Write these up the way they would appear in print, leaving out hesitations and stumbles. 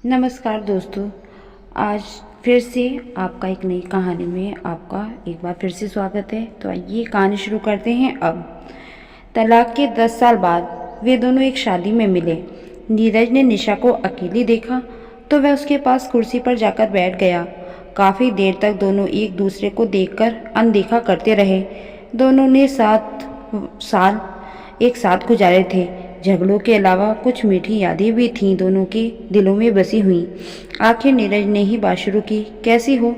नमस्कार दोस्तों, आज फिर से आपका एक नई कहानी में आपका एक बार फिर से स्वागत है। तो आइए कहानी शुरू करते हैं। अब तलाक के 10 साल बाद वे दोनों एक शादी में मिले। नीरज ने निशा को अकेली देखा तो वह उसके पास कुर्सी पर जाकर बैठ गया। काफ़ी देर तक दोनों एक दूसरे को देखकर अनदेखा करते रहे। दोनों ने 7 साल एक साथ गुजारे थे। झगड़ों के अलावा कुछ मीठी यादें भी थीं दोनों के दिलों में बसी हुई। आखिर नीरज ने ही बात शुरू की, कैसी हो?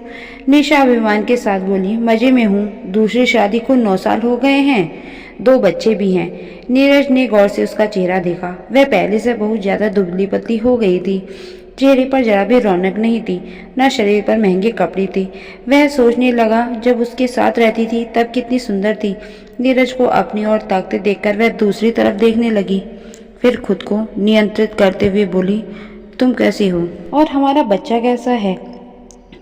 निशा अभिमान के साथ बोली, मजे में हूँ। दूसरी शादी को 9 साल हो गए हैं, 2 बच्चे भी हैं। नीरज ने गौर से उसका चेहरा देखा। वह पहले से बहुत ज्यादा दुबली पतली हो गई थी। चेहरे पर जरा भी रौनक नहीं थी, न शरीर पर महंगे कपड़े थे। वह सोचने लगा, जब उसके साथ रहती थी तब कितनी सुंदर थी। नीरज को अपनी ओर ताकते देखकर वह दूसरी तरफ देखने लगी। फिर खुद को नियंत्रित करते हुए बोली, तुम कैसी हो और हमारा बच्चा कैसा है?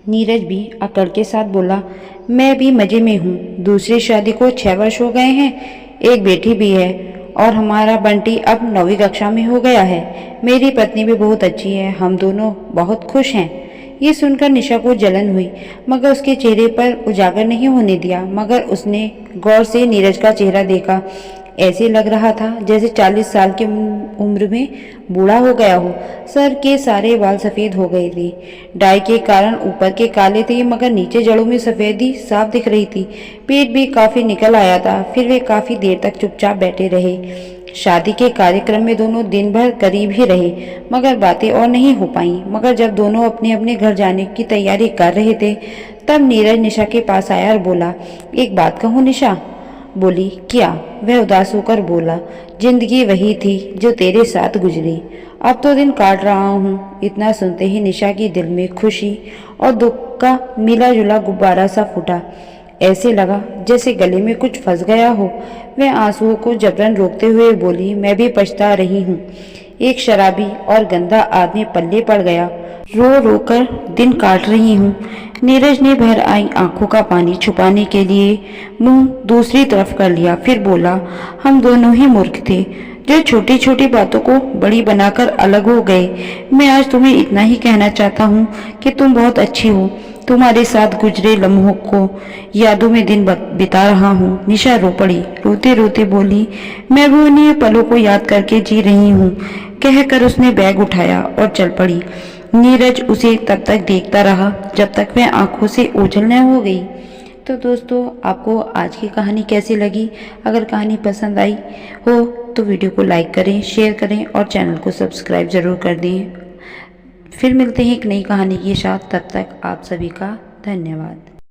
नीरज भी अकड़ के साथ बोला, मैं भी मजे में हूँ। दूसरी शादी को 6 वर्ष हो गए हैं, एक बेटी भी है और हमारा बंटी अब 9वीं कक्षा में हो गया है। मेरी पत्नी भी बहुत अच्छी है, हम दोनों बहुत खुश हैं। ये सुनकर निशा को जलन हुई, मगर उसके चेहरे पर उजागर नहीं होने दिया। मगर उसने गौर से नीरज का चेहरा देखा। ऐसे लग रहा था जैसे 40 साल की उम्र में बूढ़ा हो गया हो। सर के सारे बाल सफेद हो गए थे। डाई के कारण ऊपर के काले थे, मगर नीचे जड़ों में सफेदी साफ दिख रही थी। पेट भी काफी निकल आया था। फिर वे काफी देर तक चुपचाप बैठे रहे। शादी के कार्यक्रम में दोनों दिन भर करीब ही रहे, मगर बातें और नहीं हो पाई। मगर जब दोनों अपने अपने घर जाने की तैयारी कर रहे थे, तब नीरज निशा के पास आया और बोला, एक बात कहूँ निशा? बोली, क्या? वह उदास होकर बोला, जिंदगी वही थी जो तेरे साथ गुजरी। अब तो दिन काट रहा हूँ। इतना सुनते ही निशा की दिल में खुशी और दुख का मिला जुला गुब्बारा सा फूटा। ऐसे लगा जैसे गले में कुछ फंस गया हो। वह आंसुओं को जबरन रोकते हुए बोली, मैं भी पछता रही हूँ। एक शराबी और गंदा आदमी पल्ले पड़ गया। रो रो कर दिन काट रही हूँ। नीरज ने भर आई आंखों का पानी छुपाने के लिए मुंह दूसरी तरफ कर लिया। फिर बोला, हम दोनों ही मूर्ख थे जो छोटी छोटी बातों को बड़ी बनाकर अलग हो गए। मैं आज तुम्हें इतना ही कहना चाहता हूँ कि तुम बहुत अच्छी हो। तुम्हारे साथ गुजरे लम्हों को यादों में दिन बिता रहा हूँ। निशा रो पड़ी। रोते रोते बोली, मैं भी उन्हीं पलों को याद करके जी रही हूँ। कहकर उसने बैग उठाया और चल पड़ी। नीरज उसे तब तक देखता रहा जब तक वह आंखों से ओझल न हो गई। तो दोस्तों, आपको आज की कहानी कैसी लगी? अगर कहानी पसंद आई हो तो वीडियो को लाइक करें, शेयर करें और चैनल को सब्सक्राइब जरूर कर दें। फिर मिलते हैं एक नई कहानी के साथ। तब तक आप सभी का धन्यवाद।